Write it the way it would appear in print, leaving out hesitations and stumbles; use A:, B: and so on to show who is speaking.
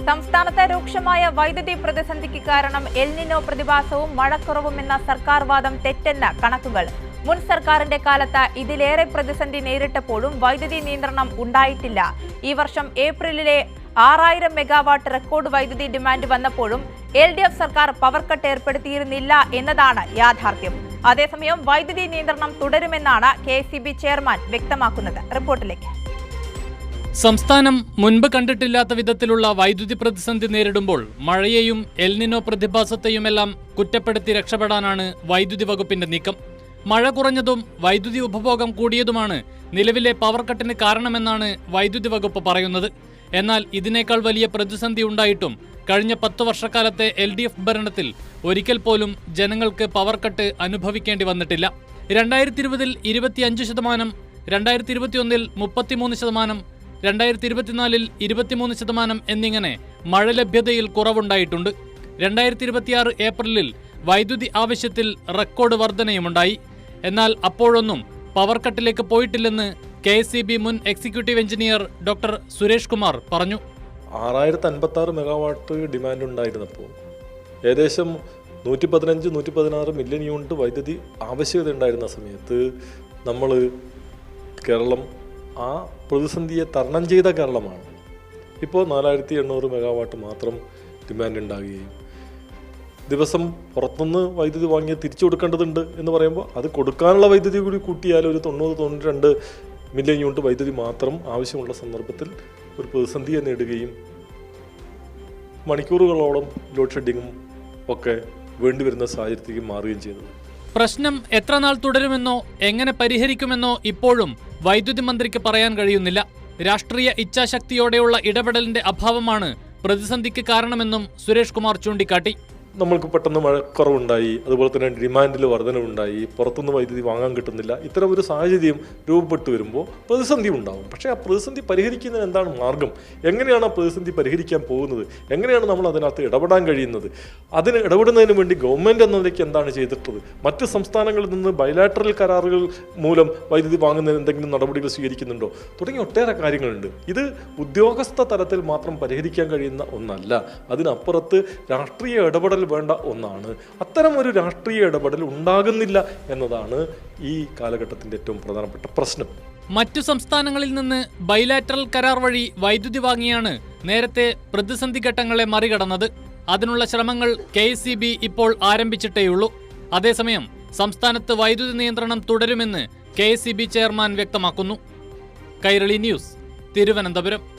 A: സംസ്ഥാനത്തെ രൂക്ഷമായ വൈദ്യുതി പ്രതിസന്ധിക്ക് കാരണം എൽ നിനോ പ്രതിഭാസവും മഴക്കുറവുമെന്ന സർക്കാർ വാദം തെറ്റെന്ന കണക്കുകൾ. മുൻ സർക്കാരിന്റെ കാലത്ത് ഇതിലേറെ പ്രതിസന്ധി നേരിട്ടപ്പോഴും വൈദ്യുതി നിയന്ത്രണം ഉണ്ടായിട്ടില്ല. ഈ വർഷം ഏപ്രിലിലെ 6000 മെഗാവാട്ട് റെക്കോർഡ് വൈദ്യുതി ഡിമാൻഡ് വന്നപ്പോഴും LDF സർക്കാർ പവർ കട്ട് ഏർപ്പെടുത്തിയിരുന്നില്ല എന്നതാണ് യാഥാർത്ഥ്യം. അതേസമയം വൈദ്യുതി നിയന്ത്രണം തുടരുമെന്നാണ് KSEB ചെയർമാൻ വ്യക്തമാക്കുന്നത്. റിപ്പോർട്ടിലേക്ക്.
B: സംസ്ഥാനം മുൻപ് കണ്ടിട്ടില്ലാത്ത വിധത്തിലുള്ള വൈദ്യുതി പ്രതിസന്ധി നേരിടുമ്പോൾ മഴയെയും എൽ നിനോ പ്രതിഭാസത്തെയുമെല്ലാം കുറ്റപ്പെടുത്തി രക്ഷപ്പെടാനാണ് വൈദ്യുതി വകുപ്പിന്റെ നീക്കം. മഴ കുറഞ്ഞതും വൈദ്യുതി ഉപഭോഗം കൂടിയതുമാണ് നിലവിലെ പവർ കട്ടിന് കാരണമെന്നാണ് വൈദ്യുതി വകുപ്പ് പറയുന്നത്. എന്നാൽ ഇതിനേക്കാൾ വലിയ പ്രതിസന്ധി ഉണ്ടായിട്ടും കഴിഞ്ഞ 10 വർഷക്കാലത്തെ LDF ഭരണത്തിൽ ഒരിക്കൽ പോലും ജനങ്ങൾക്ക് പവർ കട്ട് അനുഭവിക്കേണ്ടി വന്നിട്ടില്ല. 2020-ൽ 25%, 2021-ൽ 33%, 2024-ൽ 23% എന്നിങ്ങനെ മഴ ലഭ്യതയിൽ കുറവുണ്ടായിട്ടുണ്ട്. 2026 ഏപ്രിലിൽ വൈദ്യുതി ആവശ്യത്തിൽ റെക്കോർഡ് വർധനയുമുണ്ടായി. എന്നാൽ അപ്പോഴൊന്നും പവർ കട്ടിലേക്ക് പോയിട്ടില്ലെന്ന് KSEB മുൻ executive engineer doctor Suresh Kumar പറഞ്ഞു.
C: 6056 മെഗാവാട്ട് ഡിമാൻഡ് ഉണ്ടായിരുന്നപ്പോൾ ഏകദേശം 115-116 മില്യൺ യൂണിറ്റ് വൈദ്യുതി ആവശ്യകത ഉണ്ടായിരുന്ന സമയത്ത് കേരളം ആ പ്രതിസന്ധിയെ തരണം ചെയ്ത കേരളമാണ്. ഇപ്പോൾ 4800 മെഗാവാട്ട് മാത്രം ഡിമാൻഡ് ഉണ്ടാകുകയും ദിവസം പുറത്തുനിന്ന് വൈദ്യുതി വാങ്ങി തിരിച്ചു കൊടുക്കേണ്ടതുണ്ട് എന്ന് പറയുമ്പോൾ അത് കൊടുക്കാനുള്ള വൈദ്യുതി കൂടി കൂട്ടിയാൽ ഒരു 90-92 മില്യൺ യൂണിറ്റ് വൈദ്യുതി മാത്രം ആവശ്യമുള്ള സന്ദർഭത്തിൽ ഒരു പ്രതിസന്ധിയെ നേടുകയും മണിക്കൂറുകളോളം ലോഡ് ഷെഡിങ്ങും ഒക്കെ വേണ്ടിവരുന്ന സാഹചര്യത്തിലേക്ക് മാറുകയും ചെയ്തത്.
B: പ്രശ്നം എത്ര നാൾ തുടരുമെന്നോ എങ്ങനെ പരിഹരിക്കുമെന്നോ ഇപ്പോഴും വൈദ്യുതി മന്ത്രിക്ക് പറയാൻ കഴിയുന്നില്ല. രാഷ്ട്രീയ ഇച്ഛാശക്തിയോടെയുള്ള ഇടപെടലിന്റെ അഭാവമാണ് പ്രതിസന്ധിക്ക് കാരണമെന്നും സുരേഷ് കുമാർ ചൂണ്ടിക്കാട്ടി.
C: നമ്മൾക്ക് പെട്ടെന്ന് മഴക്കുറവുണ്ടായി, അതുപോലെ തന്നെ ഡിമാൻഡിൽ വർധനവുണ്ടായി, പുറത്തുനിന്ന് വൈദ്യുതി വാങ്ങാൻ കിട്ടുന്നില്ല. ഇത്തരം ഒരു സാഹചര്യം രൂപപ്പെട്ടു വരുമ്പോൾ പ്രതിസന്ധി ഉണ്ടാകും. പക്ഷേ ആ പ്രതിസന്ധി പരിഹരിക്കുന്നതിന് എന്താണ് മാർഗം? എങ്ങനെയാണ് ആ പ്രതിസന്ധി പരിഹരിക്കാൻ പോകുന്നത്? എങ്ങനെയാണ് നമ്മൾ അതിനകത്ത് ഇടപെടാൻ കഴിയുന്നത്? അതിന് ഇടപെടുന്നതിന് വേണ്ടി ഗവൺമെൻറ് എന്നതിലേക്ക് എന്താണ് ചെയ്തിട്ടുള്ളത്? മറ്റ് സംസ്ഥാനങ്ങളിൽ നിന്ന് ബൈലാറ്ററൽ കരാറുകൾ മൂലം വൈദ്യുതി വാങ്ങുന്നതിന് എന്തെങ്കിലും നടപടികൾ സ്വീകരിക്കുന്നുണ്ടോ? തുടങ്ങിയ ഒട്ടേറെ കാര്യങ്ങളുണ്ട്. ഇത് ഉദ്യോഗസ്ഥ തലത്തിൽ മാത്രം പരിഹരിക്കാൻ കഴിയുന്ന ഒന്നല്ല. അതിനപ്പുറത്ത് രാഷ്ട്രീയ ഇടപെടൽ വേണ്ട ഒന്നാണ്. അത്തരം ഒരു രാഷ്ട്രീയ ഇടപെടൽ ഉണ്ടാകുന്നില്ല എന്നതാണ് ഈ കാലഘട്ടത്തിന്റെ ഏറ്റവും പ്രധാനപ്പെട്ട പ്രശ്നം.
B: മറ്റു സംസ്ഥാനങ്ങളിൽ നിന്ന് ബൈലാറ്ററൽ കരാർ വഴി വൈദ്യുതി വാങ്ങിയാണ് നേരത്തെ പ്രതിസന്ധി ഘട്ടങ്ങളെ മറികടന്നത്. അതിനുള്ള ശ്രമങ്ങൾ KSEB ഇപ്പോൾ ആരംഭിച്ചിട്ടേയുള്ളൂ. അതേസമയം സംസ്ഥാനത്ത് വൈദ്യുതി നിയന്ത്രണം തുടരുമെന്ന് KSEB ചെയർമാൻ വ്യക്തമാക്കുന്നു. കൈരളി ന്യൂസ്, തിരുവനന്തപുരം.